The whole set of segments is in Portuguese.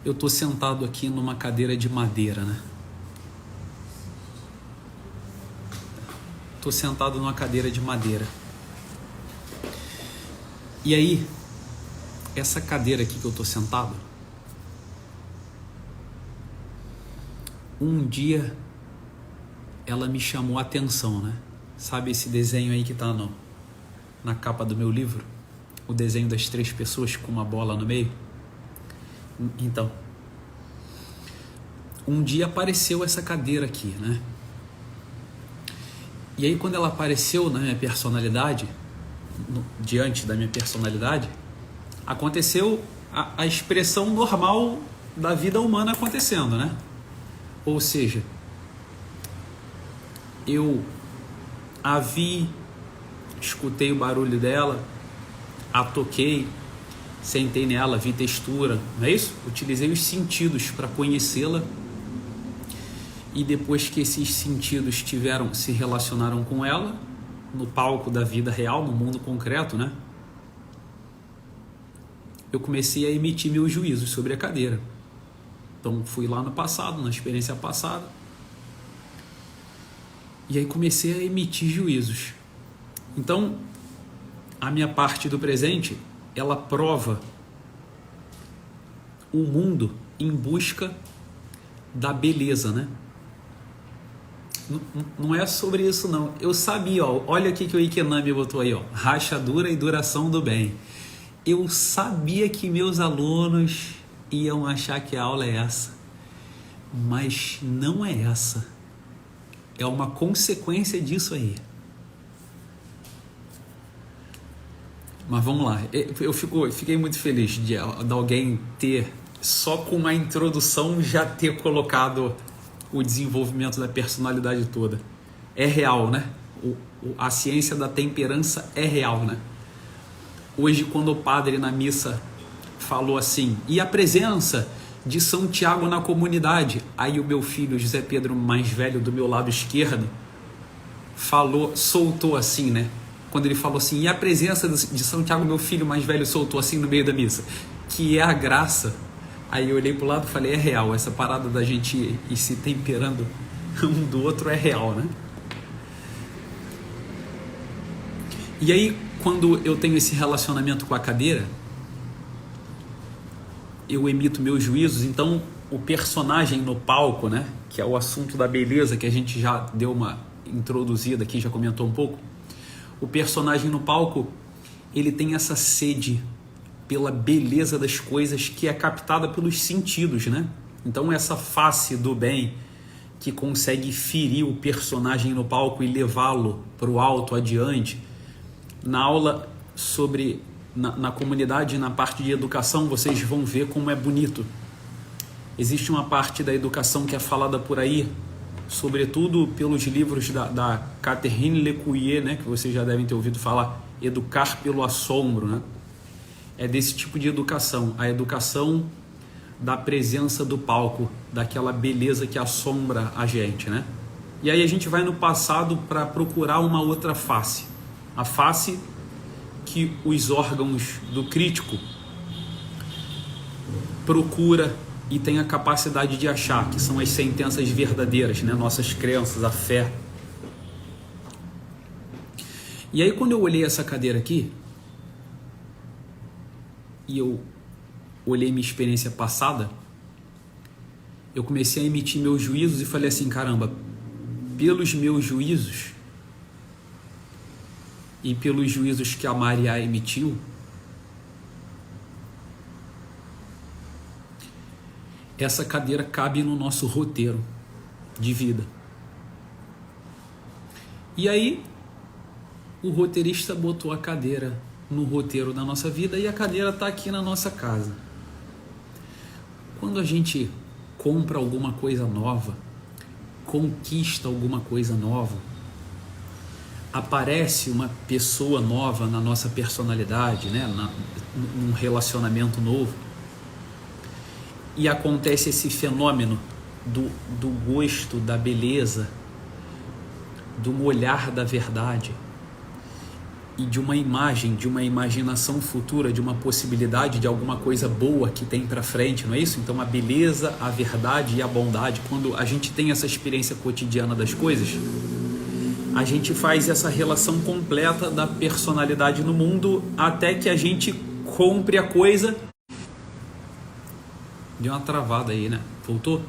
Eu estou sentado aqui numa cadeira de madeira, né? Estou sentado numa cadeira de madeira. E aí, essa cadeira aqui que eu estou sentado, um dia ela me chamou a atenção, né? Sabe esse desenho aí que está na capa do meu livro? O desenho das 3 pessoas com uma bola no meio? Então, um dia apareceu essa cadeira aqui, né? E aí quando ela apareceu na minha personalidade, diante da minha personalidade, aconteceu a expressão normal da vida humana acontecendo, né? Ou seja, eu a vi, escutei o barulho dela, a toquei, sentei nela, vi textura, não é isso? Utilizei os sentidos para conhecê-la. E depois que esses sentidos se relacionaram com ela, no palco da vida real, no mundo concreto, né? Eu comecei a emitir meus juízos sobre a cadeira. Então fui lá no passado, na experiência passada, e aí comecei a emitir juízos. Então, a minha parte do presente, ela prova o mundo em busca da beleza, né? Não é sobre isso não. Eu sabia, ó, olha o que o Ikenami botou aí, ó, rachadura e duração do bem. Eu sabia que meus alunos iam achar que a aula é essa, mas não é essa. É uma consequência disso aí. Mas vamos lá, eu fiquei muito feliz de alguém ter, só com a introdução, já ter colocado o desenvolvimento da personalidade toda. É real, né? A ciência da temperança é real, né? Hoje, quando o padre na missa falou assim, e a presença de São Tiago na comunidade, aí o meu filho José Pedro, mais velho, do meu lado esquerdo, soltou assim, né? Quando ele falou assim, e a presença de São Tiago, meu filho mais velho, soltou assim no meio da missa, que é a graça. Aí eu olhei pro lado e falei, é real, essa parada da gente ir se temperando um do outro é real, né? E aí, quando eu tenho esse relacionamento com a cadeira, eu emito meus juízos. Então, o personagem no palco, né, que é o assunto da beleza, que a gente já deu uma introduzida aqui, já comentou um pouco, o personagem no palco, ele tem essa sede pela beleza das coisas que é captada pelos sentidos, né? Então essa face do bem que consegue ferir o personagem no palco e levá-lo para o alto, adiante. Na aula sobre, na comunidade, na parte de educação, vocês vão ver como é bonito. Existe uma parte da educação que é falada por aí, sobretudo pelos livros da Catherine Lecuyer, né? Que vocês já devem ter ouvido falar, Educar pelo Assombro, né? É desse tipo de educação, a educação da presença do palco, daquela beleza que assombra a gente, né? E aí a gente vai no passado para procurar uma outra face, a face que os órgãos do crítico procura e tem a capacidade de achar, que são as sentenças verdadeiras, né? Nossas crenças, a fé. E aí quando eu olhei essa cadeira aqui, e eu olhei minha experiência passada, eu comecei a emitir meus juízos e falei assim, caramba, pelos meus juízos e pelos juízos que a Maria emitiu, essa cadeira cabe no nosso roteiro de vida. E aí, o roteirista botou a cadeira no roteiro da nossa vida e a cadeira está aqui na nossa casa. Quando a gente compra alguma coisa nova, conquista alguma coisa nova, aparece uma pessoa nova na nossa personalidade, né? Num relacionamento novo, e acontece esse fenômeno do gosto, da beleza, do olhar da verdade. e de uma imagem, de uma imaginação futura, de uma possibilidade de alguma coisa boa que tem para frente, não é isso? Então a beleza, a verdade e a bondade, quando a gente tem essa experiência cotidiana das coisas, a gente faz essa relação completa da personalidade no mundo até que a gente compre a coisa. Deu uma travada aí, né? Voltou?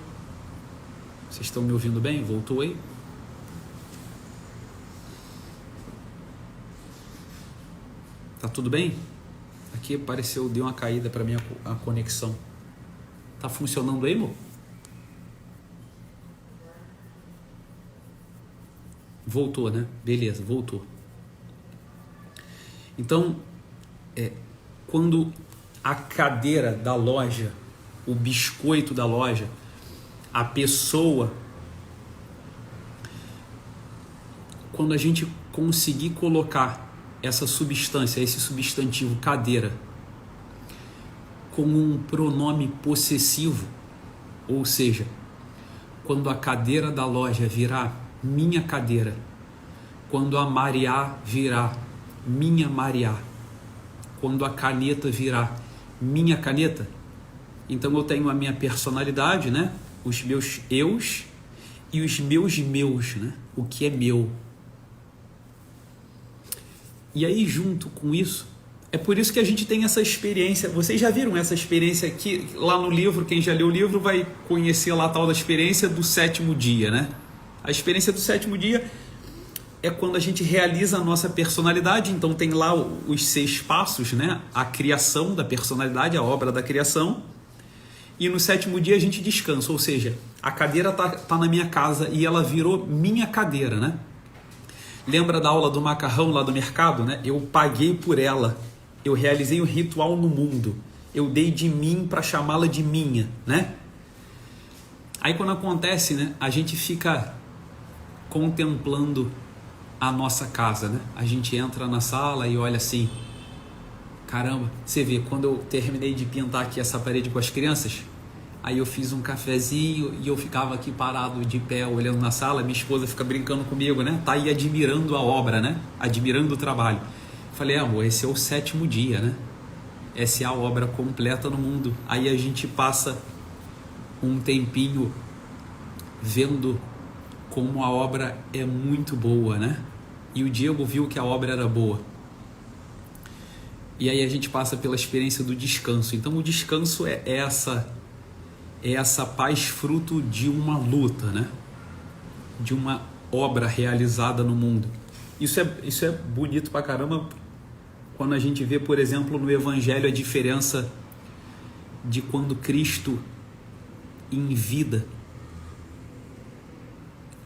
Vocês estão me ouvindo bem? Voltou aí? Tá tudo bem? Aqui apareceu, deu uma caída para mim a conexão. Tá funcionando aí, amor? Voltou, né? Beleza, voltou. Então, quando a cadeira da loja, o biscoito da loja, a pessoa, quando a gente conseguir colocar essa substância, esse substantivo cadeira, como um pronome possessivo, ou seja, quando a cadeira da loja virar minha cadeira, quando a Mariá virar minha Mariá, quando a caneta virar minha caneta, então eu tenho a minha personalidade, né? Os meus eus e os meus, né? O que é meu. E aí, junto com isso, é por isso que a gente tem essa experiência. Vocês já viram essa experiência aqui, lá no livro? Quem já leu o livro vai conhecer lá a tal da experiência do sétimo dia, né? A experiência do sétimo dia é quando a gente realiza a nossa personalidade. Então tem lá os 6 passos, né? A criação da personalidade, a obra da criação. E no sétimo dia a gente descansa, ou seja, a cadeira tá na minha casa e ela virou minha cadeira, né? Lembra da aula do macarrão lá do mercado, né? Eu paguei por ela, eu realizei um ritual no mundo, eu dei de mim para chamá-la de minha, né? Aí quando acontece, né? A gente fica contemplando a nossa casa, né? A gente entra na sala e olha assim, caramba, você vê, quando eu terminei de pintar aqui essa parede com as crianças, aí eu fiz um cafezinho e eu ficava aqui parado de pé olhando na sala, minha esposa fica brincando comigo, né? Tá aí admirando a obra, né? Admirando o trabalho. Falei, amor, esse é o sétimo dia, né? Essa é a obra completa no mundo. Aí a gente passa um tempinho vendo como a obra é muito boa, né? E o Diego viu que a obra era boa. E aí a gente passa pela experiência do descanso. Então o descanso é essa paz fruto de uma luta, né? De uma obra realizada no mundo. Isso é bonito pra caramba quando a gente vê, por exemplo, no Evangelho a diferença de quando Cristo em vida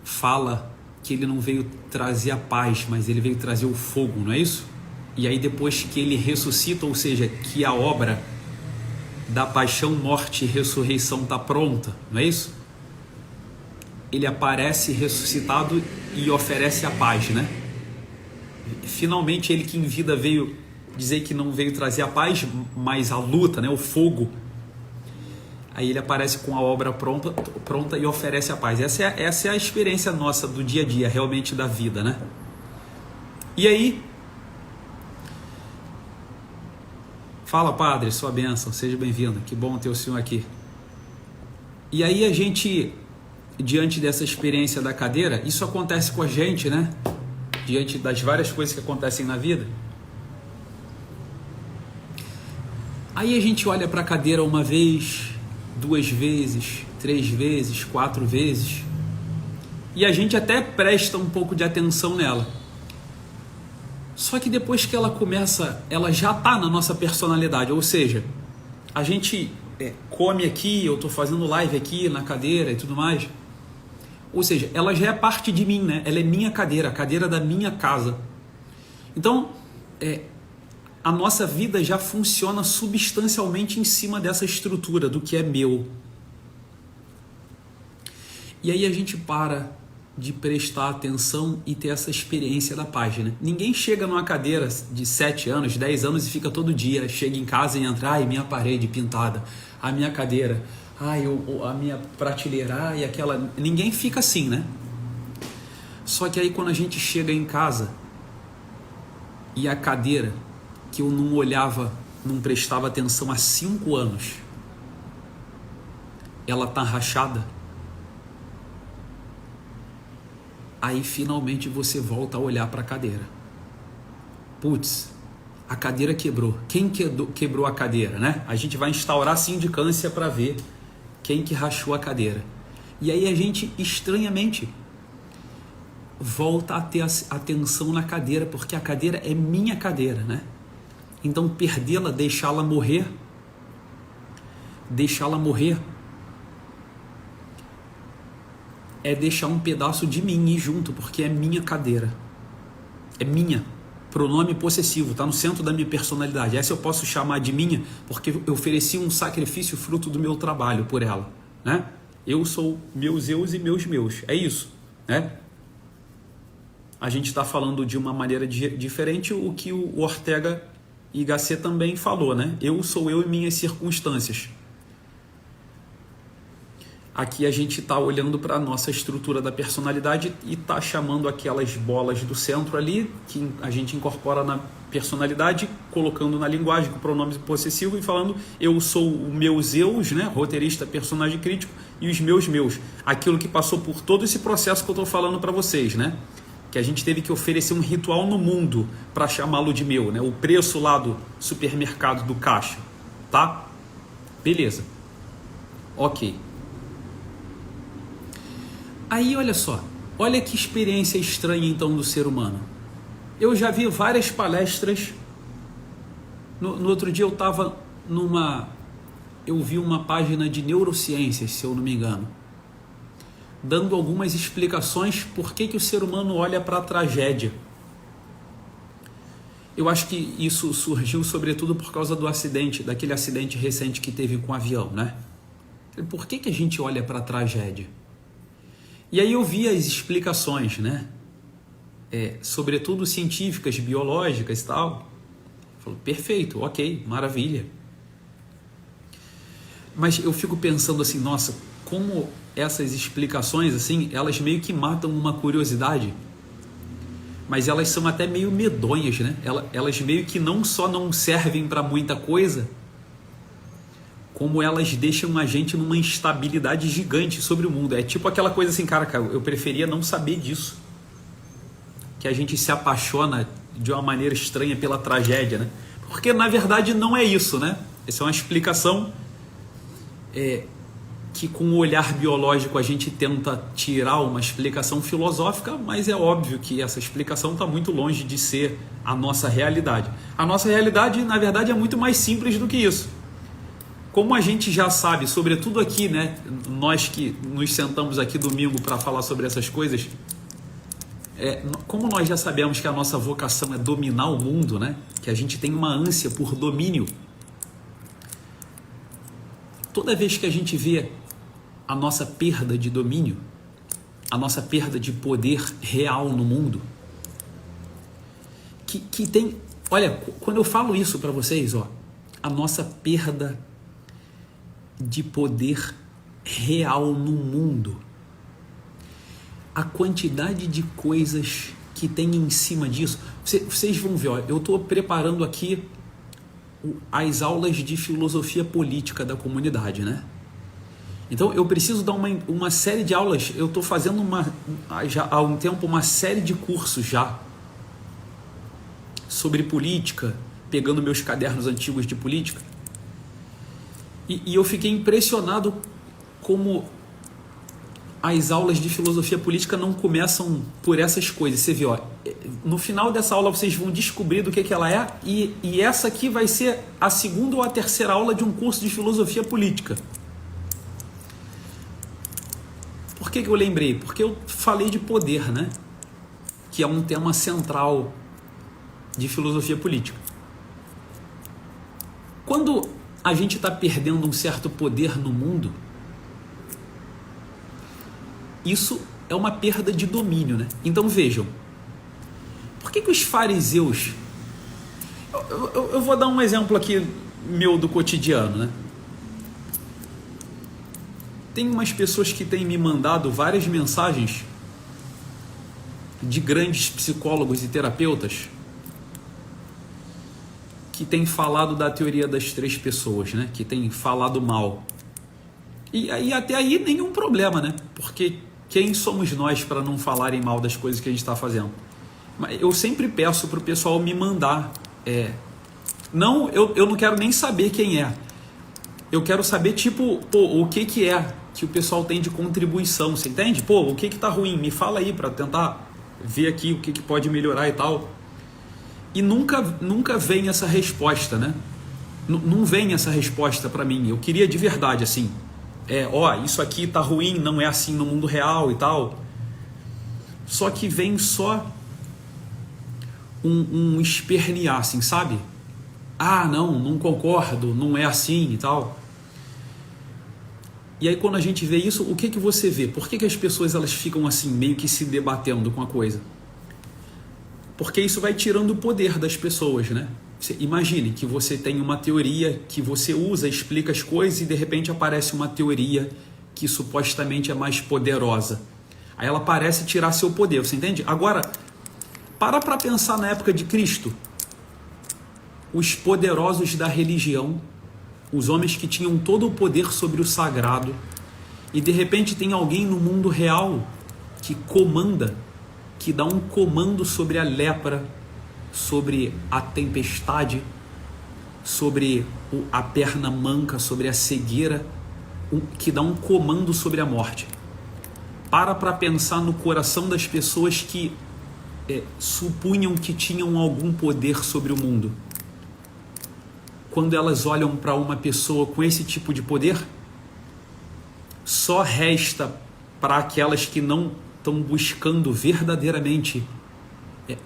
fala que ele não veio trazer a paz, mas ele veio trazer o fogo, não é isso? E aí depois que ele ressuscita, ou seja, que a obra da paixão, morte e ressurreição está pronta, não é isso? Ele aparece ressuscitado e oferece a paz, né? Finalmente ele que em vida veio dizer que não veio trazer a paz, mas a luta, né? O fogo. Aí ele aparece com a obra pronta e oferece a paz. Essa é a experiência nossa do dia a dia, realmente da vida, né? E aí, fala, padre, sua bênção, seja bem-vindo, que bom ter o senhor aqui. E aí a gente, diante dessa experiência da cadeira, isso acontece com a gente, né? Diante das várias coisas que acontecem na vida. Aí a gente olha para a cadeira uma vez, 2 vezes, 3 vezes, 4 vezes, e a gente até presta um pouco de atenção nela. Só que depois que ela começa, ela já está na nossa personalidade, ou seja, a gente come aqui, eu estou fazendo live aqui na cadeira e tudo mais, ou seja, ela já é parte de mim, né? Ela é minha cadeira, a cadeira da minha casa. Então, a nossa vida já funciona substancialmente em cima dessa estrutura do que é meu. E aí a gente para de prestar atenção e ter essa experiência da paz, né? Ninguém chega numa cadeira de 7 anos, 10 anos e fica todo dia, chega em casa e entra, ai, minha parede pintada, a minha cadeira, ai, a minha prateleira, ai, aquela... Ninguém fica assim, né? Só que aí quando a gente chega em casa, E a cadeira que eu não olhava, não prestava atenção há 5 anos, ela tá rachada. Aí finalmente você volta a olhar para a cadeira. Putz, a cadeira quebrou. Quem quebrou a cadeira, né? A gente vai instaurar sindicância para ver quem que rachou a cadeira. E aí a gente, estranhamente, volta a ter atenção na cadeira, porque a cadeira é minha cadeira, né? Então perdê-la, deixá-la morrer, é deixar um pedaço de mim ir junto, porque é minha cadeira. É minha. Pronome possessivo, está no centro da minha personalidade. Essa eu posso chamar de minha, porque eu ofereci um sacrifício fruto do meu trabalho por ela, né? Eu sou meus eus e meus. É isso, né? A gente está falando de uma maneira diferente o que o Ortega y Gasset também falou, né? Eu sou eu e minhas circunstâncias. Aqui a gente está olhando para a nossa estrutura da personalidade e está chamando aquelas bolas do centro ali, que a gente incorpora na personalidade, colocando na linguagem com pronome possessivo e falando eu sou o meus eus, né? Roteirista, personagem crítico, e os meus. Aquilo que passou por todo esse processo que eu estou falando para vocês, né? Que a gente teve que oferecer um ritual no mundo para chamá-lo de meu, né? O preço lá do supermercado, do caixa, tá? Beleza. Ok. Aí, olha só, olha que experiência estranha então do ser humano. Eu já vi várias palestras. No outro dia eu vi uma página de neurociências, se eu não me engano, dando algumas explicações por que o ser humano olha para a tragédia. Eu acho que isso surgiu sobretudo por causa do acidente, daquele acidente recente que teve com o avião, né? Por que a gente olha para a tragédia? E aí eu vi as explicações, né? Sobretudo científicas, biológicas e tal. Falei, perfeito, ok, maravilha. Mas eu fico pensando assim, nossa, como essas explicações, assim, elas meio que matam uma curiosidade, mas elas são até meio medonhas, né? Elas meio que não só não servem para muita coisa, como elas deixam a gente numa instabilidade gigante sobre o mundo. É tipo aquela coisa assim, cara, eu preferia não saber disso. Que a gente se apaixona de uma maneira estranha pela tragédia, né? Porque na verdade não é isso, né? Essa é uma explicação que com o olhar biológico a gente tenta tirar uma explicação filosófica, mas é óbvio que essa explicação está muito longe de ser a nossa realidade. A nossa realidade, na verdade, é muito mais simples do que isso. Como a gente já sabe, sobretudo aqui, né, nós que nos sentamos aqui domingo para falar sobre essas coisas, como nós já sabemos que a nossa vocação é dominar o mundo, né, que a gente tem uma ânsia por domínio, toda vez que a gente vê a nossa perda de domínio, a nossa perda de poder real no mundo, que tem, olha, quando eu falo isso para vocês, ó, a nossa perda de poder real no mundo, a quantidade de coisas que tem em cima disso, vocês vão ver, ó, eu estou preparando aqui as aulas de filosofia política da comunidade, né? Então eu preciso dar uma série de aulas, eu estou fazendo já há um tempo uma série de cursos já sobre política, pegando meus cadernos antigos de política. E eu fiquei impressionado como as aulas de filosofia política não começam por essas coisas. Você vê, ó, no final dessa aula vocês vão descobrir do que ela é, e essa aqui vai ser a segunda ou a terceira aula de um curso de filosofia política. Por que eu lembrei? Porque eu falei de poder, né? Que é um tema central de filosofia política. Quando a gente está perdendo um certo poder no mundo, isso é uma perda de domínio, né? Então vejam, por que os fariseus... Eu vou dar um exemplo aqui meu do cotidiano, né? Tem umas pessoas que têm me mandado várias mensagens de grandes psicólogos e terapeutas que tem falado da teoria das 3 pessoas, né? Que tem falado mal. E aí até aí nenhum problema, né? Porque quem somos nós para não falarem mal das coisas que a gente está fazendo? Mas eu sempre peço para o pessoal me mandar. Não, eu não quero nem saber quem é. Eu quero saber, tipo, o que é que o pessoal tem de contribuição, você entende? O que tá ruim? Me fala aí para tentar ver aqui o que pode melhorar e tal. E nunca vem essa resposta, né? Não vem essa resposta para mim. Eu queria de verdade, assim, isso aqui tá ruim, não é assim no mundo real e tal. Só que vem só um espernear, assim, sabe? Não concordo, não é assim e tal. E aí quando a gente vê isso, o que você vê? Por que as pessoas elas ficam assim, meio que se debatendo com a coisa? Porque isso vai tirando o poder das pessoas, né? Imagine que você tem uma teoria que você usa, explica as coisas e de repente aparece uma teoria que supostamente é mais poderosa. Aí ela parece tirar seu poder, você entende? Agora, para pensar na época de Cristo. Os poderosos da religião, os homens que tinham todo o poder sobre o sagrado, e de repente tem alguém no mundo real que comanda, que dá um comando sobre a lepra, sobre a tempestade, sobre a perna manca, sobre a cegueira, que dá um comando sobre a morte. Para pensar no coração das pessoas que supunham que tinham algum poder sobre o mundo. Quando elas olham para uma pessoa com esse tipo de poder, só resta para aquelas que não estão buscando verdadeiramente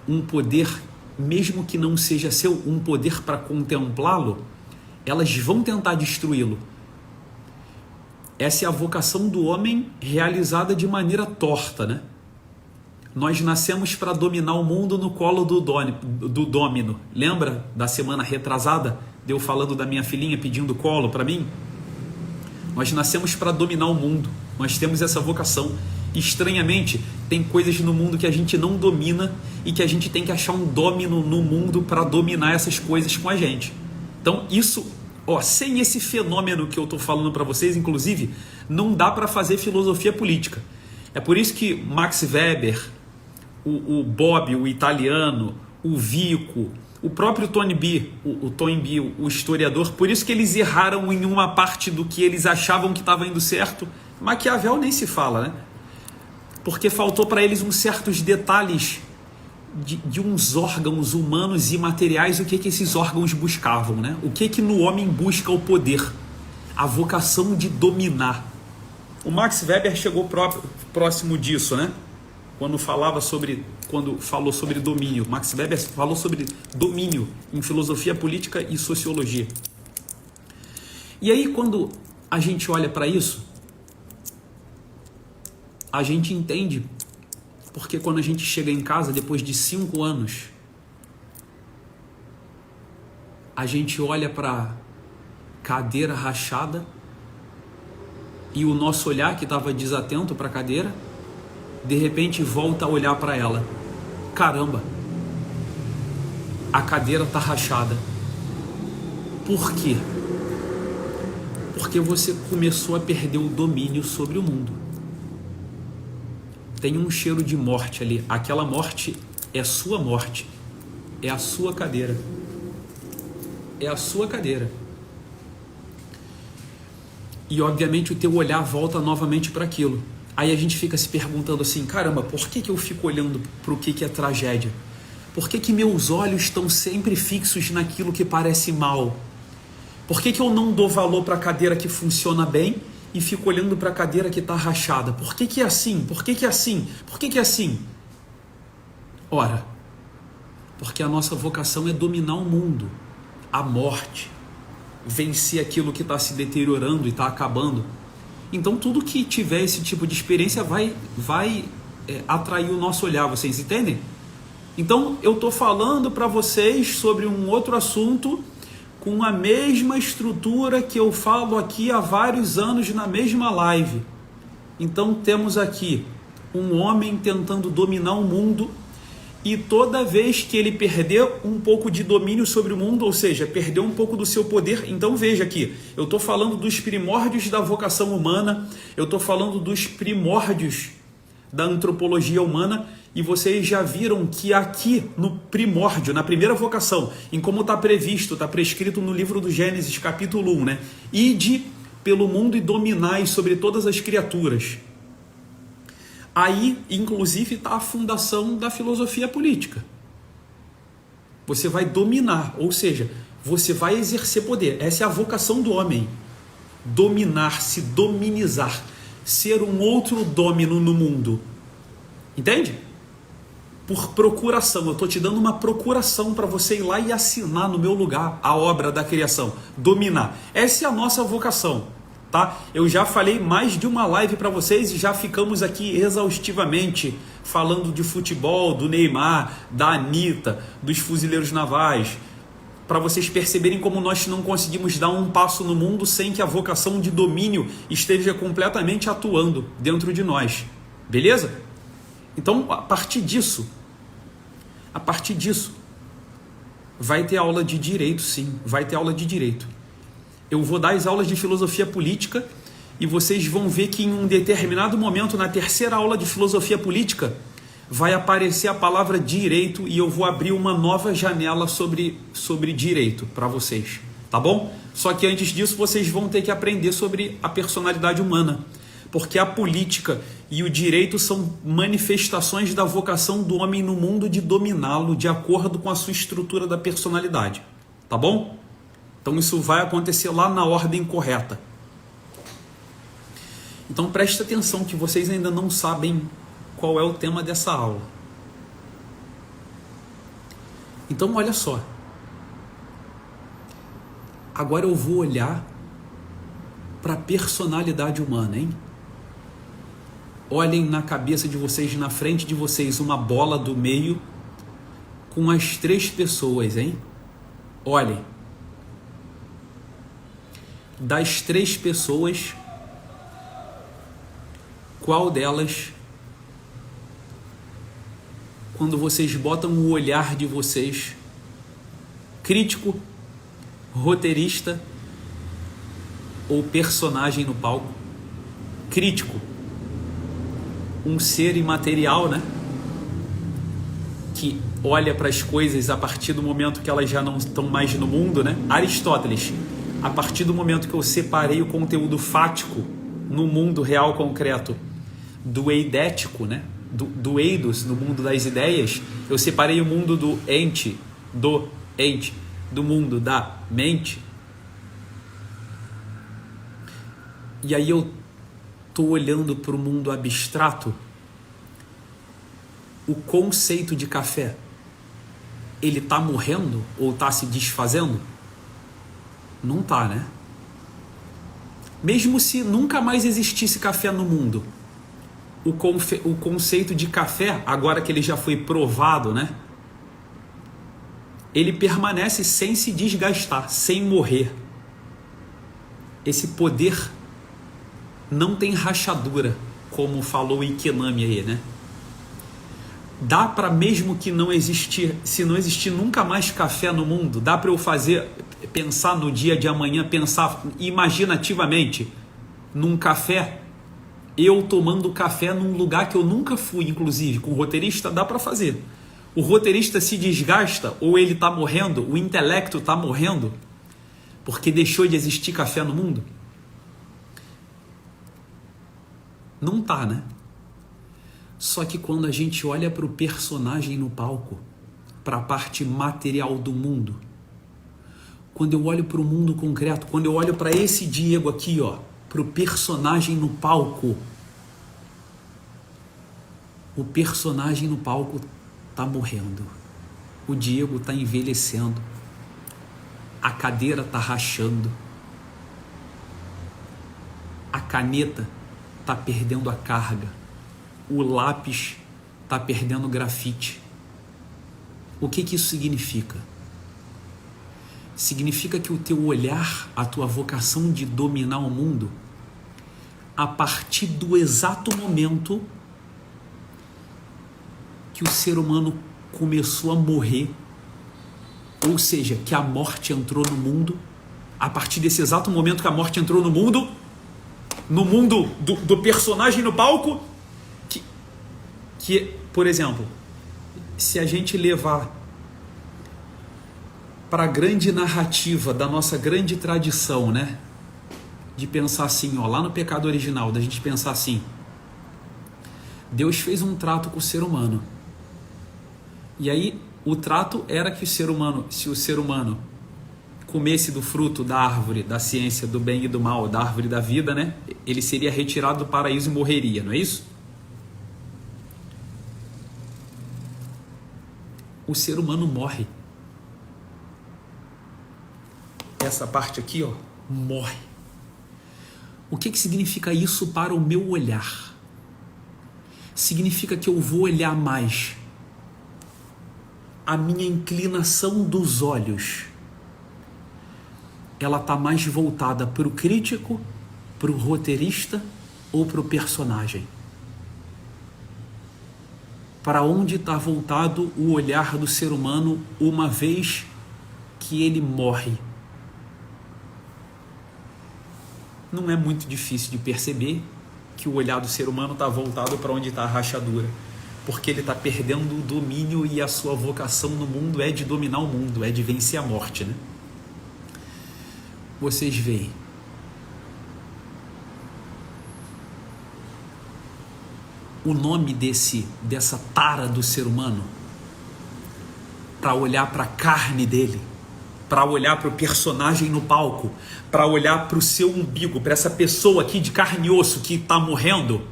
um poder, mesmo que não seja seu, um poder para contemplá-lo, elas vão tentar destruí-lo. Essa é a vocação do homem realizada de maneira torta, né? Nós nascemos para dominar o mundo no colo do dômino. Lembra da semana retrasada? Eu falando da minha filhinha pedindo colo para mim? Nós nascemos para dominar o mundo. Nós temos essa vocação. Estranhamente, tem coisas no mundo que a gente não domina e que a gente tem que achar um dômino no mundo para dominar essas coisas com a gente. Então isso, sem esse fenômeno que eu estou falando para vocês, inclusive, não dá para fazer filosofia política. É por isso que Max Weber, o Bob, o italiano, o Vico, o próprio Tony B, o historiador, por isso que eles erraram em uma parte do que eles achavam que estava indo certo. Maquiavel nem se fala, né? Porque faltou para eles uns certos detalhes de uns órgãos humanos e materiais, o que esses órgãos buscavam, né? O que no homem busca o poder? A vocação de dominar. O Max Weber chegou próximo disso, né? Quando falou sobre domínio. Max Weber falou sobre domínio em filosofia política e sociologia. E aí, quando a gente olha para isso, a gente entende porque quando a gente chega em casa depois de 5 anos, a gente olha para cadeira rachada e o nosso olhar que estava desatento para a cadeira, de repente volta a olhar para ela. Caramba, a cadeira está rachada. Por quê? Porque você começou a perder o domínio sobre o mundo. Tem um cheiro de morte ali. Aquela morte é sua morte. É a sua cadeira. É a sua cadeira. E obviamente o teu olhar volta novamente para aquilo. Aí a gente fica se perguntando assim, caramba, por que eu fico olhando para o que é tragédia? Por que meus olhos estão sempre fixos naquilo que parece mal? Por que eu não dou valor para a cadeira que funciona bem e fico olhando para a cadeira que está rachada? Por que é assim? Por que é assim? Por que é assim? Ora, porque a nossa vocação é dominar o mundo, a morte, vencer aquilo que está se deteriorando e está acabando. Então tudo que tiver esse tipo de experiência vai atrair o nosso olhar, vocês entendem? Então eu estou falando para vocês sobre um outro assunto com a mesma estrutura que eu falo aqui há vários anos na mesma live. Então temos aqui um homem tentando dominar o mundo E toda vez que ele perder um pouco de domínio sobre o mundo, ou seja, perder um pouco do seu poder, então veja aqui, eu estou falando dos primórdios da vocação humana, eu estou falando dos primórdios da antropologia humana, e vocês já viram que aqui no primórdio, na primeira vocação, em como está previsto, está prescrito no livro do Gênesis, capítulo 1, né? Ide pelo mundo e dominai sobre todas as criaturas. Aí, inclusive, está a fundação da filosofia política. Você vai dominar, ou seja, você vai exercer poder. Essa é a vocação do homem. Dominar, se dominizar, ser um outro domino no mundo. Entende? Por procuração. Eu estou te dando uma procuração para você ir lá e assinar no meu lugar a obra da criação. Dominar. Essa é a nossa vocação. Tá? Eu já falei mais de uma live para vocês e já ficamos aqui exaustivamente falando de futebol, do Neymar, da Anitta, dos fuzileiros navais, para vocês perceberem como nós não conseguimos dar um passo no mundo sem que a vocação de domínio esteja completamente atuando dentro de nós. Beleza? Então, a partir disso, vai ter aula de direito, sim, vai ter aula de direito. Eu vou dar as aulas de filosofia política e vocês vão ver que em um determinado momento, na terceira aula de filosofia política, vai aparecer a palavra direito e eu vou abrir uma nova janela sobre direito para vocês, tá bom? Só que antes disso vocês vão ter que aprender sobre a personalidade humana, porque a política e o direito são manifestações da vocação do homem no mundo de dominá-lo de acordo com a sua estrutura da personalidade, tá bom? Então isso vai acontecer lá na ordem correta. Então preste atenção que vocês ainda não sabem qual é o tema dessa aula. Então olha só. Agora eu vou olhar para a personalidade humana, hein? Olhem na cabeça de vocês, na frente de vocês, uma bola do meio com as 3 pessoas, hein? Olhem. Das 3 pessoas, qual delas, quando vocês botam o olhar de vocês, crítico, roteirista ou personagem no palco? Crítico, um ser imaterial, né? Que olha para as coisas a partir do momento que elas já não estão mais no mundo, né? Aristóteles, a partir do momento que eu separei o conteúdo fático no mundo real concreto do eidético, né? do eidos, no mundo das ideias, eu separei o mundo do ente, do mundo da mente. E aí eu estou olhando para o mundo abstrato. O conceito de café, ele está morrendo ou está se desfazendo? Não está, né? Mesmo se nunca mais existisse café no mundo, o conceito de café, agora que ele já foi provado, né? Ele permanece sem se desgastar, sem morrer. Esse poder não tem rachadura, como falou Ikenami aí, né? Dá para, mesmo que não existir, se não existir nunca mais café no mundo, dá para eu pensar no dia de amanhã, pensar imaginativamente num café, eu tomando café num lugar que eu nunca fui, inclusive, com o roteirista, dá para fazer. O roteirista se desgasta ou ele está morrendo, o intelecto está morrendo, porque deixou de existir café no mundo? Não tá, né? Só que quando a gente olha para o personagem no palco, para a parte material do mundo, quando eu olho para o mundo concreto, quando eu olho para esse Diego aqui, ó, para o personagem no palco, o personagem no palco está morrendo, o Diego está envelhecendo, a cadeira está rachando, a caneta está perdendo a carga, o lápis está perdendo grafite. O que isso significa? Significa que o teu olhar, a tua vocação de dominar o mundo, a partir do exato momento que o ser humano começou a morrer, ou seja, que a morte entrou no mundo, a partir desse exato momento que a morte entrou no mundo do personagem no palco, que, por exemplo, se a gente levar para a grande narrativa da nossa grande tradição, né? De pensar assim, ó, lá no pecado original, da gente pensar assim, Deus fez um trato com o ser humano. E aí o trato era que o ser humano, se o ser humano comesse do fruto da árvore da ciência do bem e do mal, da árvore da vida, né? Ele seria retirado do paraíso e morreria, não é isso? O ser humano morre. Essa parte aqui, ó, morre. O que significa isso para o meu olhar? Significa que eu vou olhar mais. A minha inclinação dos olhos, ela está mais voltada para o crítico, para o roteirista ou para o personagem? Para onde está voltado o olhar do ser humano uma vez que ele morre? Não é muito difícil de perceber que o olhar do ser humano está voltado para onde está a rachadura, porque ele está perdendo o domínio e a sua vocação no mundo é de dominar o mundo, é de vencer a morte, né? Vocês veem, o nome dessa tara do ser humano, para olhar para a carne dele, para olhar para o personagem no palco, para olhar para o seu umbigo, para essa pessoa aqui de carne e osso que está morrendo,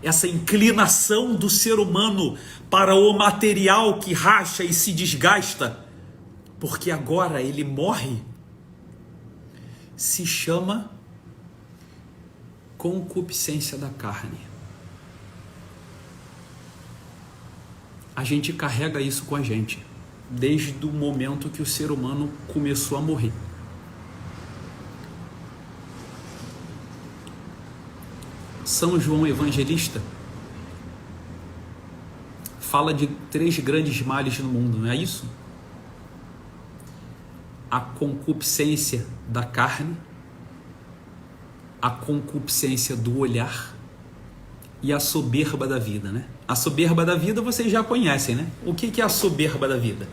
essa inclinação do ser humano para o material que racha e se desgasta, porque agora ele morre, se chama concupiscência da carne. A gente carrega isso com a gente, desde o momento que o ser humano começou a morrer. São João Evangelista fala de 3 grandes males no mundo, não é isso? A concupiscência da carne, a concupiscência do olhar e a soberba da vida, né? A soberba da vida vocês já conhecem, né? O que é a soberba da vida?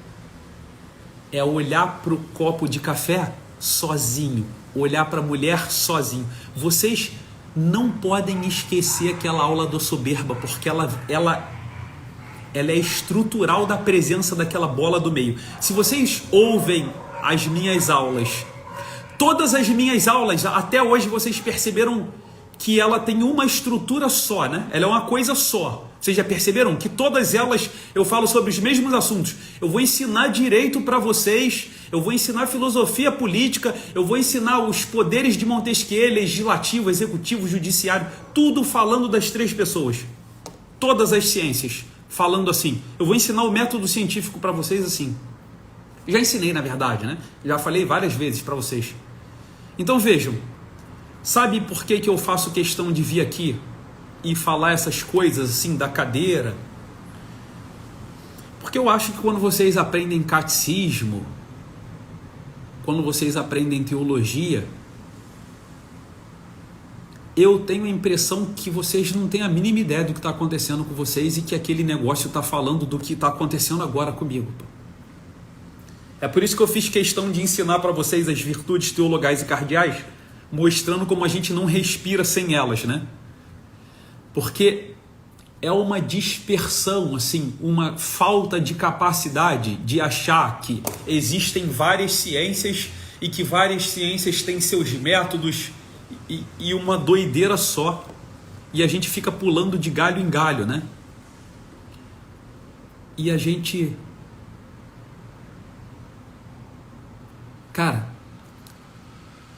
É olhar para o copo de café sozinho, olhar para a mulher sozinho. Vocês não podem esquecer aquela aula da soberba, porque ela é estrutural da presença daquela bola do meio. Se vocês ouvem as minhas aulas, todas as minhas aulas, até hoje vocês perceberam que ela tem uma estrutura só, né? Ela é uma coisa só. Vocês já perceberam que todas elas eu falo sobre os mesmos assuntos? Eu vou ensinar direito para vocês, eu vou ensinar filosofia política, eu vou ensinar os poderes de Montesquieu, legislativo, executivo, judiciário, tudo falando das 3 pessoas. Todas as ciências falando assim. Eu vou ensinar o método científico para vocês assim. Já ensinei, na verdade, né? Já falei várias vezes para vocês. Então vejam, sabe por que eu faço questão de vir aqui e falar essas coisas assim da cadeira? Porque eu acho que quando vocês aprendem catecismo, quando vocês aprendem teologia, eu tenho a impressão que vocês não têm a mínima ideia do que está acontecendo com vocês e que aquele negócio está falando do que está acontecendo agora comigo. É por isso que eu fiz questão de ensinar para vocês as virtudes teologais e cardeais, mostrando como a gente não respira sem elas, né? Porque é uma dispersão, assim, uma falta de capacidade de achar que existem várias ciências e que várias ciências têm seus métodos e uma doideira só. E a gente fica pulando de galho em galho, né? E a gente... Cara,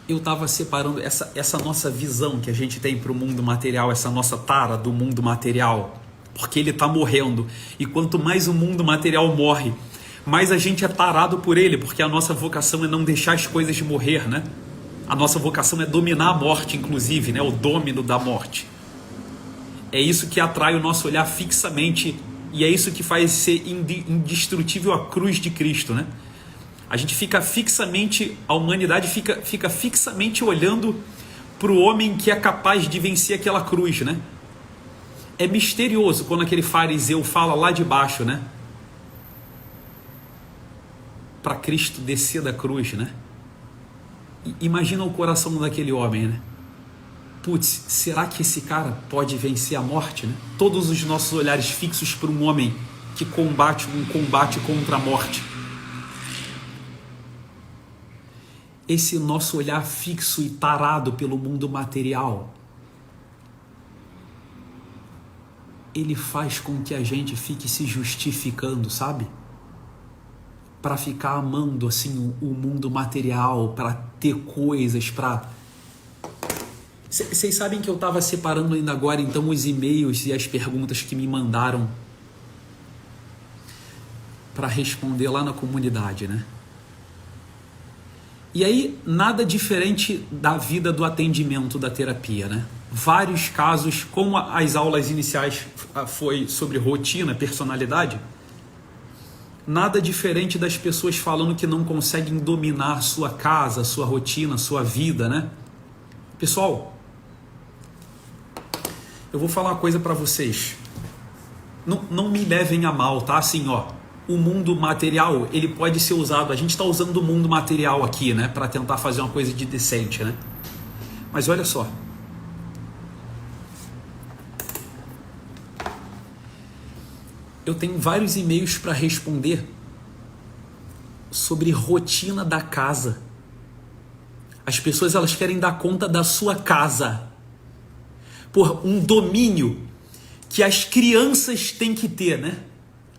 eu estava separando essa nossa visão que a gente tem para o mundo material, essa nossa tara do mundo material, porque ele está morrendo. E quanto mais o mundo material morre, mais a gente é tarado por ele, porque a nossa vocação é não deixar as coisas morrer, né? A nossa vocação é dominar a morte, inclusive, né? O domínio da morte. É isso que atrai o nosso olhar fixamente E é isso que faz ser indestrutível a cruz de Cristo, né? A gente fica fixamente, a humanidade fica fixamente olhando para o homem que é capaz de vencer aquela cruz, né? É misterioso quando aquele fariseu fala lá de baixo, né? Para Cristo descer da cruz, né? Imagina o coração daquele homem, né? Putz, será que esse cara pode vencer a morte, né? Todos os nossos olhares fixos para um homem que combate um combate contra a morte. Esse nosso olhar fixo e tarado pelo mundo material, ele faz com que a gente fique se justificando, sabe? Para ficar amando assim o mundo material, para ter coisas, para... Vocês sabem que eu estava separando ainda agora então os e-mails e as perguntas que me mandaram para responder lá na comunidade, né? E aí, nada diferente da vida do atendimento da terapia, né? Vários casos, como as aulas iniciais foi sobre rotina, personalidade, nada diferente das pessoas falando que não conseguem dominar sua casa, sua rotina, sua vida, né? Pessoal, eu vou falar uma coisa para vocês. Não me levem a mal, tá? Assim, ó, o mundo material, ele pode ser usado, a gente está usando o mundo material aqui, né? Para tentar fazer uma coisa de decente, né? Mas olha só. Eu tenho vários e-mails para responder sobre rotina da casa. As pessoas, elas querem dar conta da sua casa. Por um domínio que as crianças têm que ter, né?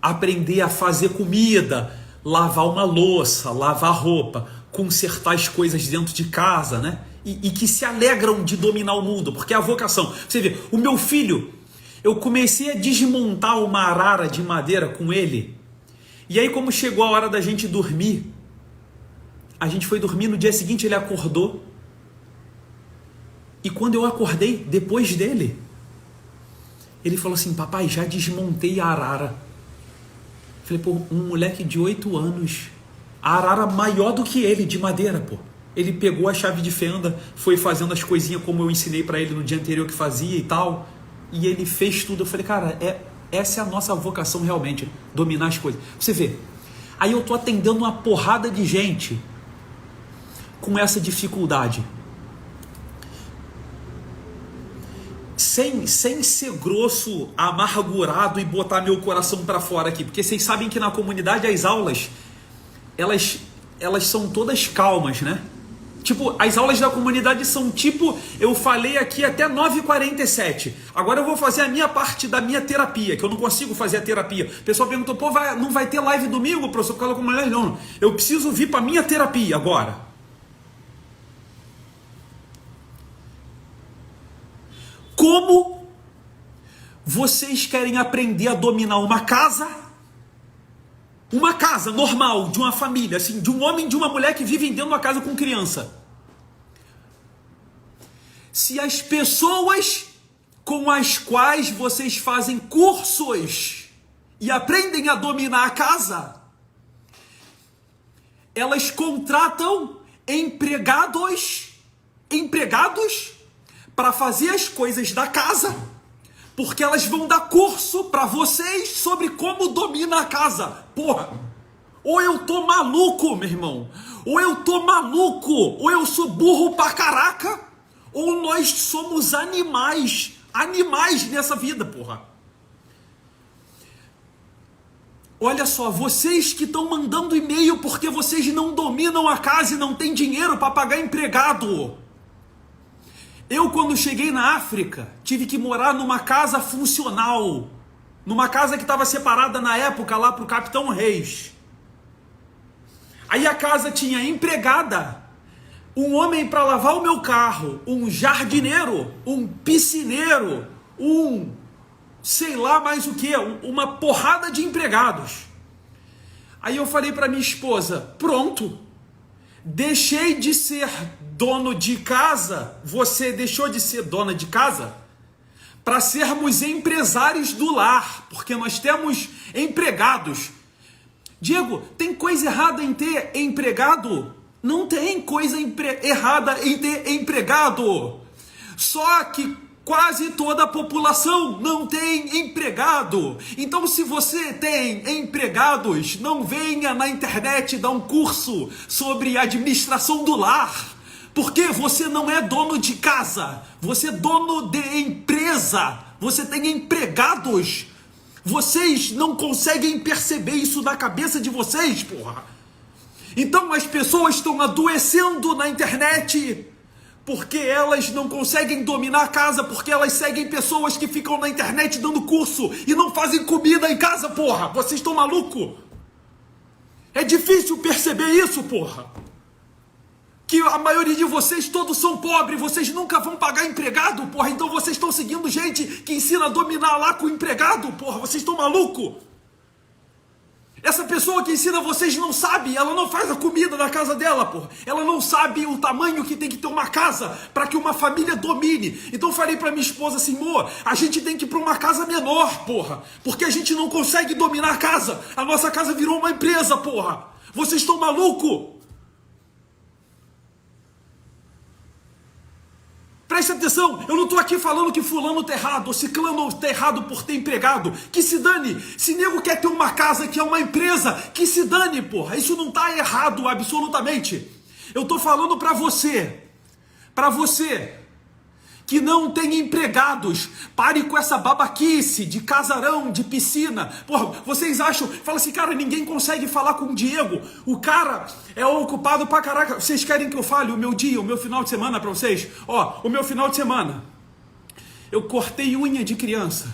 Aprender a fazer comida, lavar uma louça, lavar roupa, consertar as coisas dentro de casa, né? E que se alegram de dominar o mundo, porque é a vocação. Você vê, o meu filho, eu comecei a desmontar uma arara de madeira com ele, e aí como chegou a hora da gente dormir, a gente foi dormir, no dia seguinte ele acordou, e quando eu acordei, depois dele, ele falou assim: papai, já desmontei a arara. Falei, pô, um moleque de 8 anos, a arara maior do que ele, de madeira, pô. Ele pegou a chave de fenda, foi fazendo as coisinhas como eu ensinei para ele no dia anterior que fazia e tal, e ele fez tudo. Eu falei, cara, essa é a nossa vocação realmente, dominar as coisas. Você vê, aí eu tô atendendo uma porrada de gente com essa dificuldade. Sem ser grosso, amargurado e botar meu coração para fora aqui, porque vocês sabem que na comunidade as aulas, elas são todas calmas, né? Tipo, as aulas da comunidade são tipo, eu falei aqui até 9h47, agora eu vou fazer a minha parte da minha terapia, que eu não consigo fazer a terapia. O pessoal perguntou, pô, não vai ter live domingo, professor? Por comunidade? Não, eu preciso vir para minha terapia agora. Como vocês querem aprender a dominar uma casa normal, de uma família, assim, de um homem e de uma mulher que vivem dentro de uma casa com criança, se as pessoas com as quais vocês fazem cursos e aprendem a dominar a casa, elas contratam empregados para fazer as coisas da casa, porque elas vão dar curso para vocês sobre como domina a casa. Porra, ou eu tô maluco, meu irmão, ou eu tô maluco, ou eu sou burro pra caraca, ou nós somos animais nessa vida, porra. Olha só, vocês que estão mandando e-mail porque vocês não dominam a casa e não têm dinheiro para pagar empregado. Eu, quando cheguei na África, tive que morar numa casa funcional, numa casa que estava separada na época lá para o Capitão Reis. Aí a casa tinha empregada, um homem para lavar o meu carro, um jardineiro, um piscineiro, sei lá mais o que, uma porrada de empregados. Aí eu falei para minha esposa, pronto, deixei de ser dono de casa, você deixou de ser dona de casa para sermos empresários do lar, porque nós temos empregados. Diego, tem coisa errada em ter empregado? Não tem coisa errada em ter empregado. Só que quase toda a população não tem empregado. Então, se você tem empregados, não venha na internet dar um curso sobre administração do lar. Porque você não é dono de casa, você é dono de empresa, você tem empregados. Vocês não conseguem perceber isso na cabeça de vocês, porra. Então as pessoas estão adoecendo na internet porque elas não conseguem dominar a casa, porque elas seguem pessoas que ficam na internet dando curso e não fazem comida em casa, porra. Vocês estão malucos? É difícil perceber isso, porra. Que a maioria de vocês todos são pobres, vocês nunca vão pagar empregado, porra. Então vocês estão seguindo gente que ensina a dominar lá com o empregado, porra. Vocês estão malucos? Essa pessoa que ensina vocês não sabe, ela não faz a comida na casa dela, porra. Ela não sabe o tamanho que tem que ter uma casa para que uma família domine. Então eu falei para minha esposa assim, amor, a gente tem que ir para uma casa menor, porra. Porque a gente não consegue dominar a casa. A nossa casa virou uma empresa, porra. Vocês estão malucos? Presta atenção, eu não estou aqui falando que fulano está errado, ou ciclano está errado por ter empregado. Que se dane, se nego quer ter uma casa que é uma empresa, que se dane, porra. Isso não está errado absolutamente. Eu estou falando para você que não tem empregados, pare com essa babaquice de casarão, de piscina. Porra, vocês acham, fala assim, cara, ninguém consegue falar com o Diego, o cara é ocupado pra caraca. Vocês querem que eu fale o meu dia, o meu final de semana pra vocês? Ó, o meu final de semana, eu cortei unha de criança.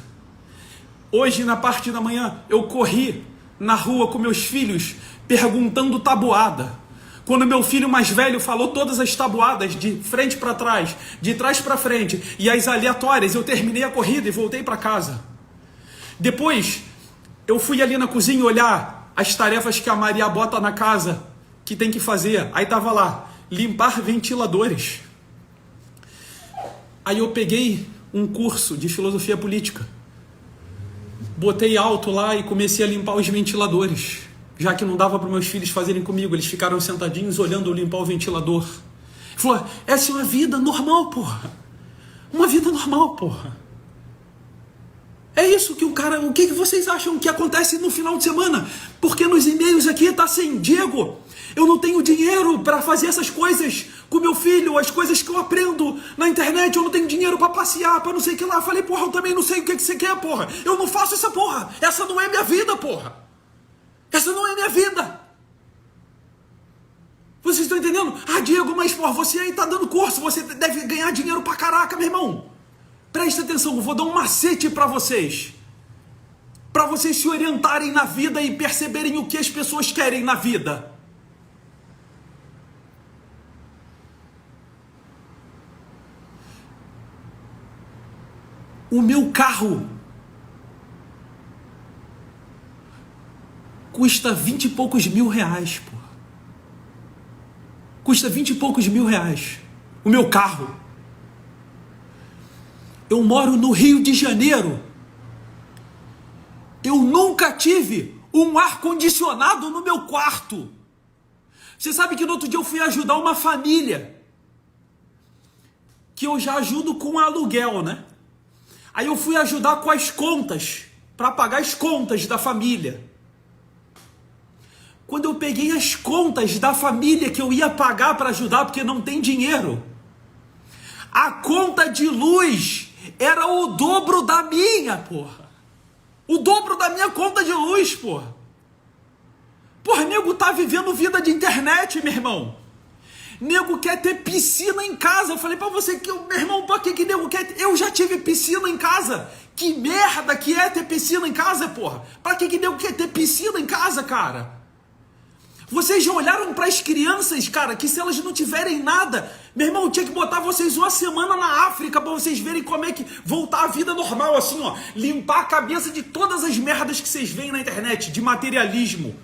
Hoje, na parte da manhã, eu corri na rua com meus filhos, perguntando tabuada. Quando meu filho mais velho falou todas as tabuadas, de frente para trás, de trás para frente, e as aleatórias, eu terminei a corrida e voltei para casa. Depois, eu fui ali na cozinha olhar as tarefas que a Maria bota na casa, que tem que fazer. Aí tava lá, limpar ventiladores. Aí eu peguei um curso de filosofia política, botei alto lá e comecei a limpar os ventiladores. Já que não dava para meus filhos fazerem comigo, eles ficaram sentadinhos olhando eu limpar o ventilador. Ele falou, essa é uma vida normal, porra. Uma vida normal, porra. É isso que o cara... O que vocês acham que acontece no final de semana? Porque nos e-mails aqui tá assim, Diego, eu não tenho dinheiro para fazer essas coisas com meu filho, as coisas que eu aprendo na internet, eu não tenho dinheiro para passear, para não sei o que lá. Eu falei, porra, eu também não sei o que você quer, porra. Eu não faço essa porra. Essa não é minha vida, porra. Essa não é minha vida. Vocês estão entendendo? Ah, Diego, mas porra, você aí tá dando curso, você deve ganhar dinheiro pra caraca, meu irmão. Presta atenção, eu vou dar um macete pra vocês se orientarem na vida e perceberem o que as pessoas querem na vida. O meu carro custa 20 e poucos mil reais, pô. Custa 20 e poucos mil reais. O meu carro. Eu moro no Rio de Janeiro. Eu nunca tive um ar-condicionado no meu quarto. Você sabe que no outro dia eu fui ajudar uma família, que eu já ajudo com aluguel, né? Aí eu fui ajudar com as contas, para pagar as contas da família. Quando eu peguei as contas da família que eu ia pagar para ajudar, porque não tem dinheiro, a conta de luz era o dobro da minha, porra. O dobro da minha conta de luz, porra. Porra, nego tá vivendo vida de internet, meu irmão. Nego quer ter piscina em casa. Eu falei pra você que, meu irmão, pra que nego quer ter? Eu já tive piscina em casa. Que merda que é ter piscina em casa, porra. Pra que nego quer ter piscina em casa, cara? Vocês já olharam para as crianças, cara, que se elas não tiverem nada, meu irmão, tinha que botar vocês uma semana na África para vocês verem como é que voltar à vida normal, assim, ó, limpar a cabeça de todas as merdas que vocês veem na internet, de materialismo.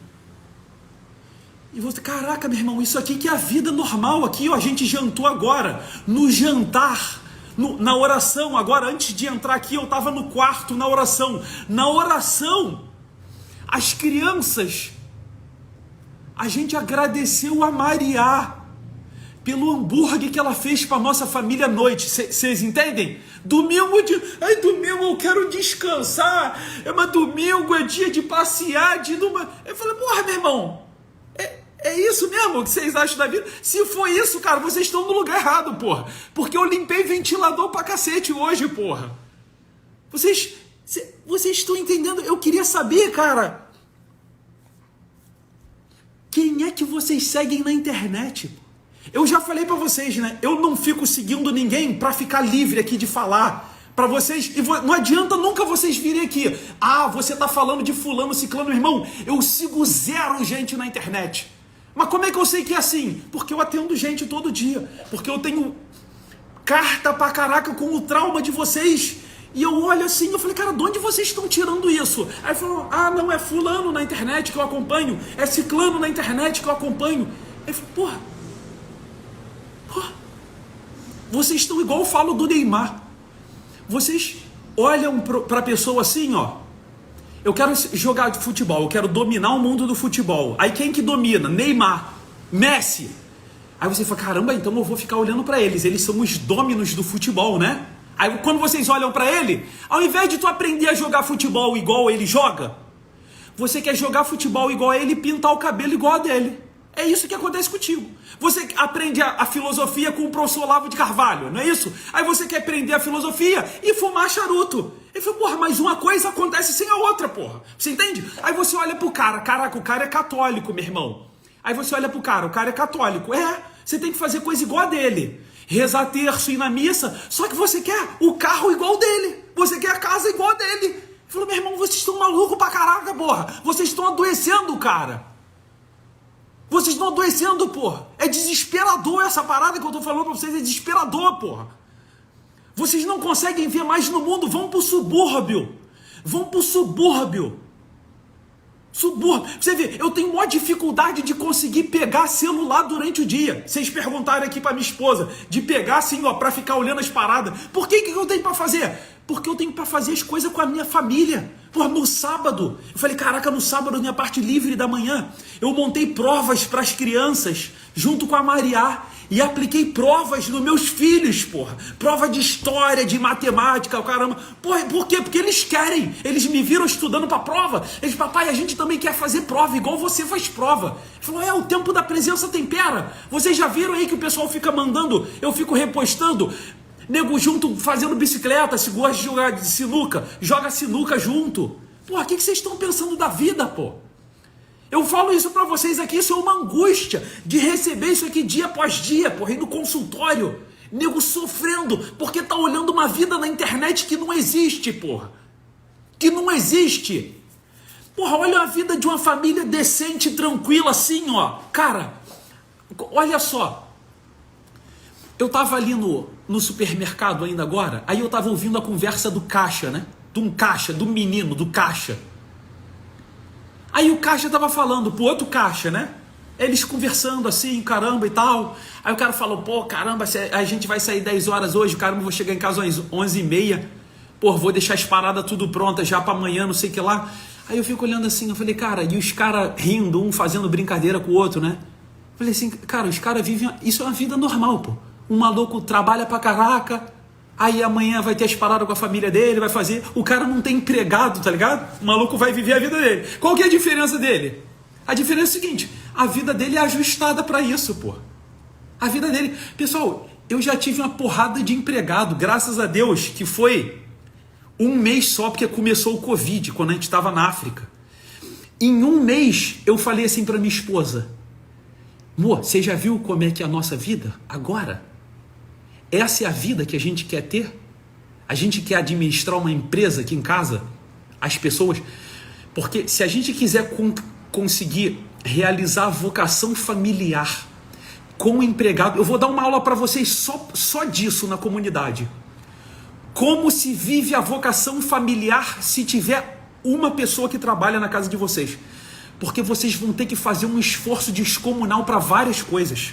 E você, caraca, meu irmão, isso aqui que é a vida normal aqui, ó, a gente jantou agora, no jantar, Na oração, agora antes de entrar aqui, eu estava no quarto na oração. Na oração, as crianças, a gente agradeceu a Maria pelo hambúrguer que ela fez para nossa família à noite. Vocês entendem? Domingo domingo eu quero descansar. Mas domingo é dia de passear, Eu falei, porra, meu irmão, é isso mesmo que vocês acham da vida? Se for isso, cara, vocês estão no lugar errado, porra. Porque eu limpei ventilador pra cacete hoje, porra. Vocês estão entendendo? Eu queria saber, cara, quem é que vocês seguem na internet? Eu já falei pra vocês, né? Eu não fico seguindo ninguém pra ficar livre aqui de falar pra vocês. E não adianta nunca vocês virem aqui. Ah, você tá falando de fulano, ciclano, irmão. Eu sigo 0 gente na internet. Mas como é que eu sei que é assim? Porque eu atendo gente todo dia. Porque eu tenho carta pra caraca com o trauma de vocês. E eu olho assim, eu falei, cara, de onde vocês estão tirando isso? Aí falou, não, é fulano na internet que eu acompanho. É ciclano na internet que eu acompanho. Aí eu falei, porra, vocês estão igual eu falo do Neymar. Vocês olham pra pessoa assim, ó. Eu quero jogar de futebol, eu quero dominar o mundo do futebol. Aí quem que domina? Neymar, Messi. Aí você fala, caramba, então eu vou ficar olhando pra eles. Eles são os dominos do futebol, né? Aí quando vocês olham pra ele, ao invés de tu aprender a jogar futebol igual ele joga, você quer jogar futebol igual a ele e pintar o cabelo igual a dele. É isso que acontece contigo. Você aprende a filosofia com o professor Olavo de Carvalho, não é isso? Aí você quer aprender a filosofia e fumar charuto. Ele falou, porra, mas uma coisa acontece sem a outra, porra. Você entende? Aí você olha pro cara, caraca, o cara é católico, meu irmão. Aí você olha pro cara, o cara é católico. Você tem que fazer coisa igual a dele. Rezar terço, ir na missa, só que você quer o carro igual dele. Você quer a casa igual a dele. Ele falou, meu irmão, vocês estão malucos pra caraca, porra. Vocês estão adoecendo, cara. Vocês estão adoecendo, porra. É desesperador essa parada que eu tô falando pra vocês. É desesperador, porra. Vocês não conseguem ver mais no mundo. Vão pro subúrbio. Vão pro subúrbio. Você vê, eu tenho maior dificuldade de conseguir pegar celular durante o dia. Vocês perguntaram aqui pra minha esposa, de pegar assim, ó, pra ficar olhando as paradas. Por que eu tenho pra fazer? Porque eu tenho pra fazer as coisas com a minha família. Pô, no sábado, eu falei, caraca, no sábado, minha parte livre da manhã, eu montei provas para as crianças, junto com a Maria, e apliquei provas nos meus filhos, porra. Prova de história, de matemática, o caramba. Porra, por quê? Porque eles querem. Eles me viram estudando pra prova. Eles, papai, a gente também quer fazer prova, igual você faz prova. Ele falou, o tempo da presença tempera. Vocês já viram aí que o pessoal fica mandando, eu fico repostando, nego junto fazendo bicicleta, se gosta de jogar de sinuca, joga sinuca junto. Porra, o que vocês estão pensando da vida, pô? Eu falo isso pra vocês aqui, isso é uma angústia de receber isso aqui dia após dia, porra, ir no consultório, nego sofrendo, porque tá olhando uma vida na internet que não existe, porra. Que não existe. Porra, olha a vida de uma família decente, tranquila, assim, ó. Cara, olha só. Eu tava ali no supermercado ainda agora, aí eu tava ouvindo a conversa do caixa, né? Do menino, do caixa. Aí o caixa tava falando pro outro caixa, né? Eles conversando assim, caramba e tal. Aí o cara falou, pô, caramba, a gente vai sair 10 horas hoje, caramba, vou chegar em casa às 11h30. Pô, vou deixar as paradas tudo prontas já pra amanhã, não sei o que lá. Aí eu fico olhando assim, eu falei, cara, e os caras rindo, um fazendo brincadeira com o outro, né? Eu falei assim, cara, os caras vivem, isso é uma vida normal, pô. Um maluco trabalha pra caraca, aí amanhã vai ter as paradas com a família dele, vai fazer. O cara não tem empregado, tá ligado? O maluco vai viver a vida dele. Qual que é a diferença dele? A diferença é o seguinte, a vida dele é ajustada pra isso, pô. A vida dele... Pessoal, eu já tive uma porrada de empregado, graças a Deus, que foi um mês só, porque começou o Covid, quando a gente estava na África. Em um mês, eu falei assim pra minha esposa, amor, você já viu como é que é a nossa vida agora? Essa é a vida que a gente quer ter? A gente quer administrar uma empresa aqui em casa? As pessoas... Porque se a gente quiser conseguir realizar a vocação familiar com o empregado... Eu vou dar uma aula para vocês só disso na comunidade. Como se vive a vocação familiar se tiver uma pessoa que trabalha na casa de vocês. Porque vocês vão ter que fazer um esforço descomunal para várias coisas.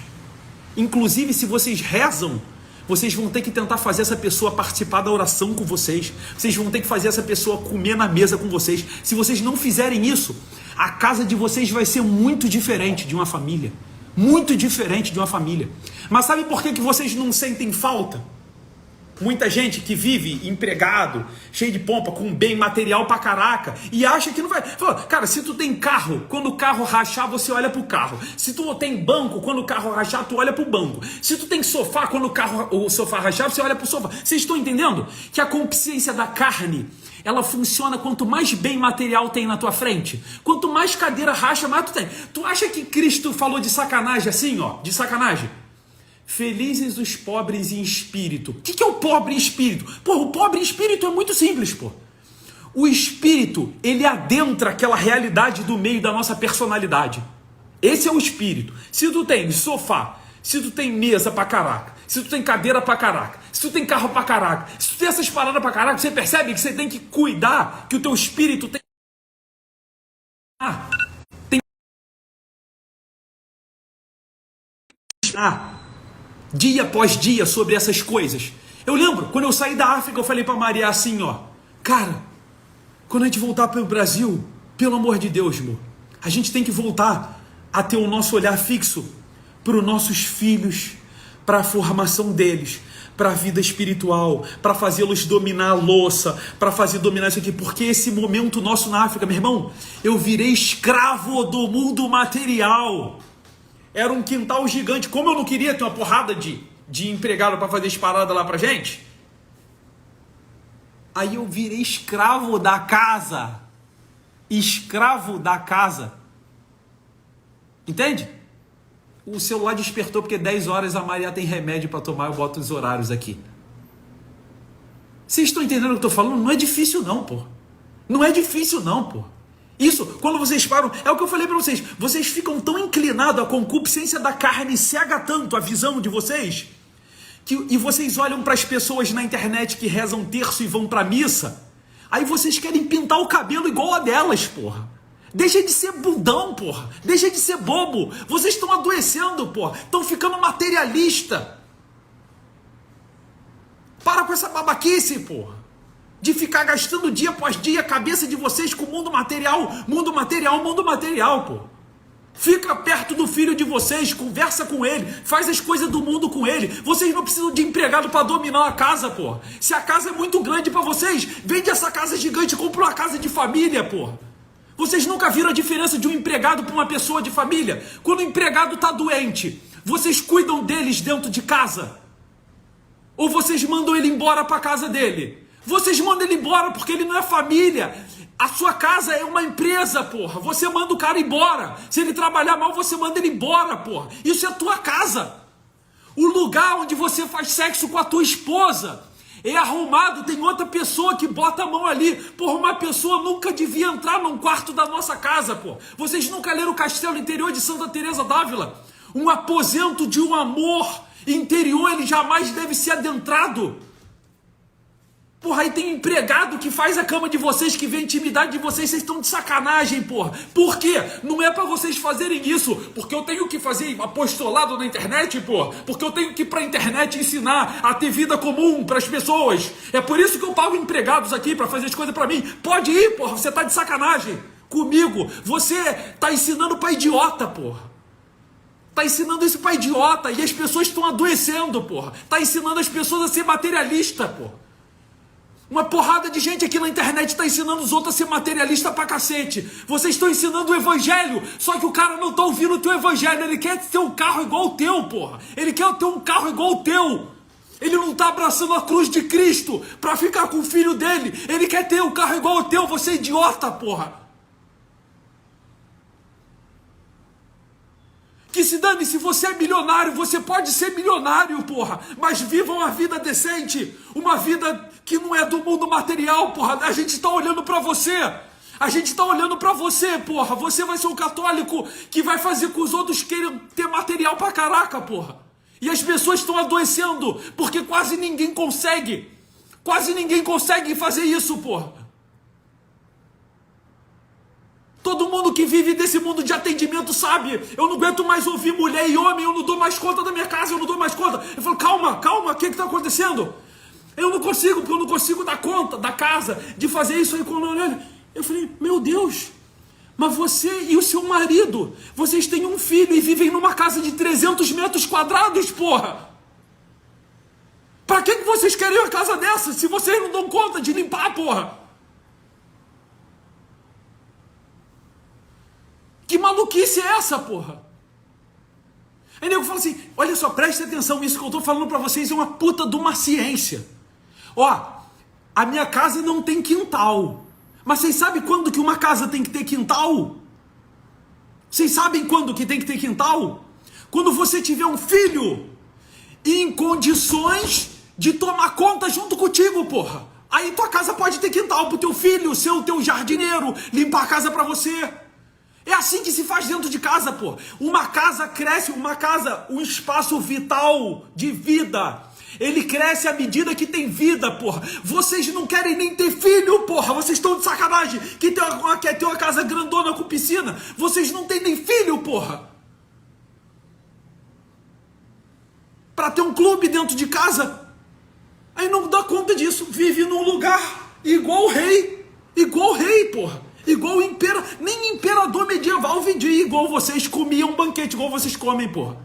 Inclusive, se vocês rezam, Vocês vão ter que tentar fazer essa pessoa participar da oração com vocês. Vocês vão ter que fazer essa pessoa comer na mesa com vocês. Se vocês não fizerem isso, a casa de vocês vai ser muito diferente de uma família. Muito diferente de uma família. Mas sabe por que vocês não sentem falta? Muita gente que vive empregado, cheio de pompa, com bem material pra caraca, e acha que não vai... Fala, cara, se tu tem carro, quando o carro rachar, você olha pro carro. Se tu tem banco, quando o carro rachar, tu olha pro banco. Se tu tem sofá, quando o sofá rachar, você olha pro sofá. Vocês estão entendendo? Que a consciência da carne, ela funciona quanto mais bem material tem na tua frente. Quanto mais cadeira racha, mais tu tem. Tu acha que Cristo falou de sacanagem assim, ó? De sacanagem? Felizes os pobres em espírito. O que é o pobre em espírito? Pô, o pobre em espírito é muito simples, pô. O espírito, ele adentra aquela realidade do meio da nossa personalidade. Esse é o espírito. Se tu tem sofá, se tu tem mesa pra caraca, se tu tem cadeira pra caraca, se tu tem carro pra caraca, se tu tem essas paradas pra caraca, você percebe que você tem que cuidar que o teu espírito tem... dia após dia sobre essas coisas. Eu lembro, quando eu saí da África, eu falei para Maria assim, ó, cara, quando a gente voltar para o Brasil, pelo amor de Deus, amor, a gente tem que voltar a ter o nosso olhar fixo para os nossos filhos, para a formação deles, para a vida espiritual, para fazê-los dominar a louça, para fazer dominar isso aqui, porque esse momento nosso na África, meu irmão, eu virei escravo do mundo material. Era um quintal gigante. Como eu não queria ter uma porrada de empregado para fazer as paradas lá pra gente, aí eu virei escravo da casa. Escravo da casa. Entende? O celular despertou porque 10 horas a Maria tem remédio para tomar, eu boto os horários aqui. Vocês estão entendendo o que eu estou falando? Não é difícil não, pô. Não é difícil não, pô. Isso, quando vocês param, é o que eu falei para vocês, vocês ficam tão inclinados, a concupiscência da carne cega tanto a visão de vocês, e vocês olham para as pessoas na internet que rezam terço e vão para missa, aí vocês querem pintar o cabelo igual a delas, porra. Deixa de ser bundão, porra. Deixa de ser bobo. Vocês estão adoecendo, porra. Estão ficando materialista. Para com essa babaquice, porra. De ficar gastando dia após dia a cabeça de vocês com o mundo material, mundo material, mundo material, pô. Fica perto do filho de vocês, conversa com ele, faz as coisas do mundo com ele. Vocês não precisam de empregado para dominar a casa, pô. Se a casa é muito grande para vocês, vende essa casa gigante e compra uma casa de família, pô. Vocês nunca viram a diferença de um empregado para uma pessoa de família? Quando o empregado está doente, vocês cuidam deles dentro de casa? Ou vocês mandam ele embora para a casa dele? Vocês mandam ele embora porque ele não é família. A sua casa é uma empresa, porra. Você manda o cara embora. Se ele trabalhar mal, você manda ele embora, porra. Isso é a tua casa. O lugar onde você faz sexo com a tua esposa é arrumado, tem outra pessoa que bota a mão ali. Porra, uma pessoa nunca devia entrar num quarto da nossa casa, porra. Vocês nunca leram o Castelo Interior de Santa Teresa d'Ávila? Um aposento de um amor interior, ele jamais deve ser adentrado. Porra, aí tem empregado que faz a cama de vocês, que vê a intimidade de vocês, vocês estão de sacanagem, porra. Por quê? Não é pra vocês fazerem isso, porque eu tenho que fazer apostolado na internet, porra. Porque eu tenho que ir pra internet ensinar a ter vida comum pras pessoas. É por isso que eu pago empregados aqui pra fazer as coisas pra mim. Pode ir, porra, você tá de sacanagem comigo. Você tá ensinando pra idiota, porra. Tá ensinando isso pra idiota e as pessoas estão adoecendo, porra. Tá ensinando as pessoas a ser materialista, porra. Uma porrada de gente aqui na internet está ensinando os outros a ser materialista pra cacete. Vocês estão ensinando o evangelho, só que o cara não tá ouvindo o teu evangelho. Ele quer ter um carro igual o teu, porra. Ele quer ter um carro igual o teu. Ele não tá abraçando a cruz de Cristo pra ficar com o filho dele. Ele quer ter um carro igual o teu. Você é idiota, porra. Que se dane, se você é milionário, você pode ser milionário, porra. Mas viva uma vida decente. Uma vida que não é do mundo material, porra. A gente tá olhando pra você. A gente tá olhando pra você, porra. Você vai ser um católico que vai fazer com que os outros queiram ter material pra caraca, porra. E as pessoas estão adoecendo porque quase ninguém consegue. Quase ninguém consegue fazer isso, porra. Todo mundo que vive desse mundo de atendimento sabe, eu não aguento mais ouvir mulher e homem, eu não dou mais conta da minha casa, eu não dou mais conta. Eu falo, calma, o que está acontecendo? Eu não consigo, porque eu não consigo dar conta da casa, de fazer isso aí com o Leonel. Eu falei, meu Deus, mas você e o seu marido, vocês têm um filho e vivem numa casa de 300 metros quadrados, porra. Pra que vocês querem uma casa dessa, se vocês não dão conta de limpar, porra? Que maluquice é essa, porra? Aí nego fala assim, olha só, preste atenção, isso que eu tô falando pra vocês é uma puta de uma ciência. Ó, a minha casa não tem quintal. Mas vocês sabem quando que uma casa tem que ter quintal? Vocês sabem quando que tem que ter quintal? Quando você tiver um filho em condições de tomar conta junto contigo, porra. Aí tua casa pode ter quintal pro teu filho, ser o teu jardineiro, limpar a casa pra você. É assim que se faz dentro de casa, pô. Uma casa cresce, um espaço vital de vida. Ele cresce à medida que tem vida, porra. Vocês não querem nem ter filho, porra. Vocês estão de sacanagem. Quer ter uma casa grandona com piscina. Vocês não têm nem filho, porra. Pra ter um clube dentro de casa. Aí não dá conta disso. Vive num lugar igual o rei. Igual o rei, porra. Igual o imperador, nem imperador medieval vendia igual vocês comiam um banquete, igual vocês comem, porra.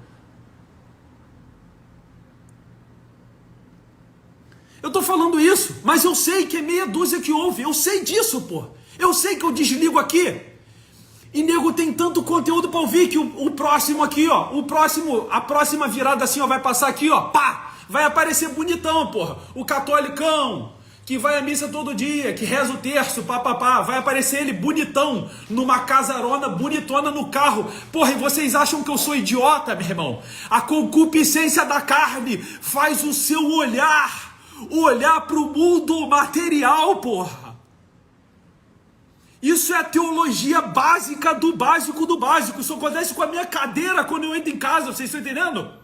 Eu tô falando isso, mas eu sei que é meia dúzia que ouve, eu sei disso, porra. Eu sei que eu desligo aqui, e nego tem tanto conteúdo pra ouvir que o próximo aqui, ó, a próxima virada assim, ó, vai passar aqui, ó, pá, vai aparecer bonitão, porra, o catolicão, que vai à missa todo dia, que reza o terço, papapá, vai aparecer ele bonitão, numa casarona bonitona no carro. Porra, e vocês acham que eu sou idiota, meu irmão? A concupiscência da carne faz o seu olhar pro mundo material, porra. Isso é a teologia básica do básico do básico. Isso acontece com a minha cadeira quando eu entro em casa, vocês estão entendendo?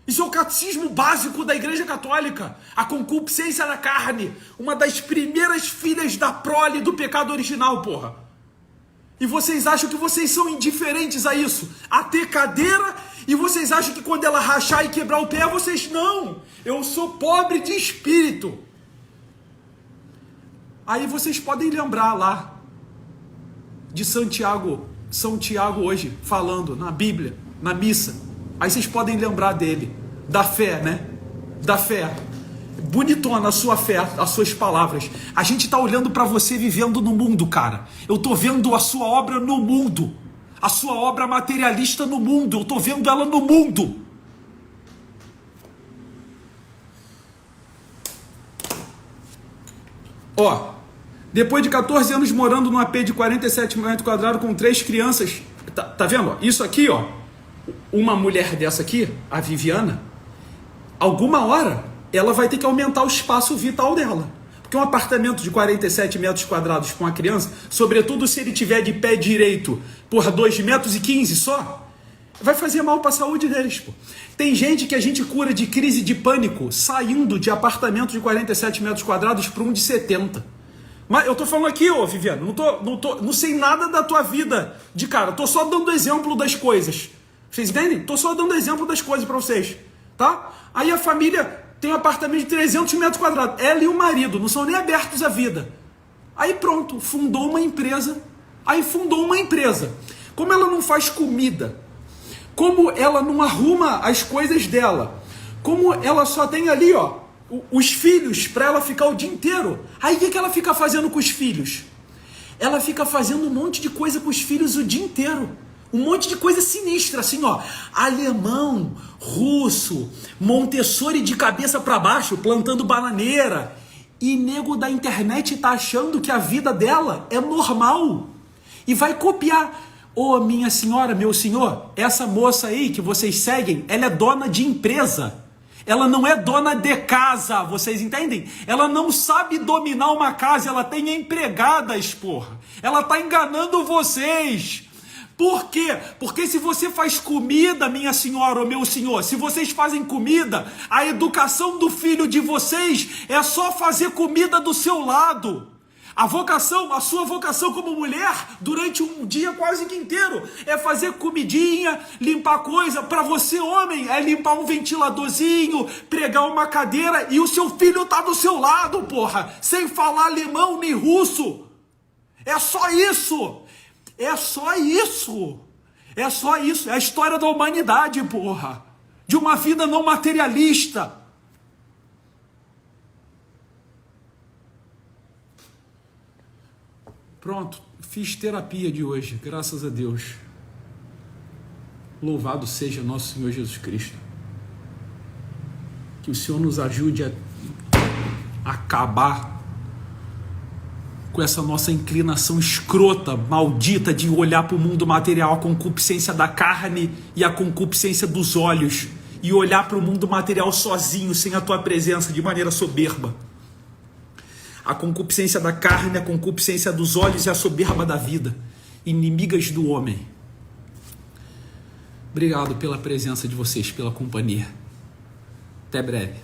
Isso é o catecismo básico da Igreja Católica. A concupiscência da carne. Uma das primeiras filhas da prole do pecado original, porra. E vocês acham que vocês são indiferentes a isso? A ter cadeira, e vocês acham que quando ela rachar e quebrar o pé, vocês não. Eu sou pobre de espírito. Aí vocês podem lembrar lá de São Tiago hoje, falando na Bíblia, na missa. Aí vocês podem lembrar dele, da fé, né? Da fé. Bonitona a sua fé, as suas palavras. A gente tá olhando para você vivendo no mundo, cara. Eu tô vendo a sua obra no mundo. A sua obra materialista no mundo. Eu tô vendo ela no mundo. Ó, depois de 14 anos morando num AP de 47 metros quadrados com 3 crianças. Tá vendo? Isso aqui, ó. Uma mulher dessa aqui, a Viviana, alguma hora ela vai ter que aumentar o espaço vital dela. Porque um apartamento de 47 metros quadrados com uma criança, sobretudo se ele tiver de pé direito por 2,15 metros só, vai fazer mal para a saúde deles, pô. Tem gente que a gente cura de crise de pânico saindo de apartamento de 47 metros quadrados para um de 70. Mas eu tô falando aqui, ô Viviana, não sei nada da tua vida de cara, tô só dando exemplo das coisas. Vocês entendem? Tô só dando exemplo das coisas para vocês, tá? Aí a família tem um apartamento de 300 metros quadrados. Ela e o marido não são nem abertos à vida. Aí pronto, fundou uma empresa. Como ela não faz comida, como ela não arruma as coisas dela, como ela só tem ali, ó, os filhos para ela ficar o dia inteiro. Aí o que ela fica fazendo com os filhos? Ela fica fazendo um monte de coisa com os filhos o dia inteiro. Um monte de coisa sinistra, assim, ó. Alemão, russo, Montessori de cabeça para baixo, plantando bananeira. E nego da internet tá achando que a vida dela é normal. E vai copiar. Ô, minha senhora, meu senhor, essa moça aí que vocês seguem, ela é dona de empresa. Ela não é dona de casa, vocês entendem? Ela não sabe dominar uma casa, ela tem empregadas, porra. Ela tá enganando vocês. Por quê? Porque se você faz comida, minha senhora ou meu senhor, se vocês fazem comida, a educação do filho de vocês é só fazer comida do seu lado. A sua vocação como mulher, durante um dia quase que inteiro, é fazer comidinha, limpar coisa. Para você, homem, é limpar um ventiladorzinho, pregar uma cadeira, e o seu filho tá do seu lado, porra, sem falar alemão nem russo. É só isso. É só isso. É só isso. É a história da humanidade, porra. De uma vida não materialista. Pronto, fiz terapia de hoje, graças a Deus. Louvado seja nosso Senhor Jesus Cristo. Que o Senhor nos ajude a acabar com essa nossa inclinação escrota, maldita, de olhar para o mundo material, a concupiscência da carne e a concupiscência dos olhos, e olhar para o mundo material sozinho, sem a tua presença, de maneira soberba. A concupiscência da carne, a concupiscência dos olhos e a soberba da vida, inimigas do homem. Obrigado pela presença de vocês, pela companhia. Até breve.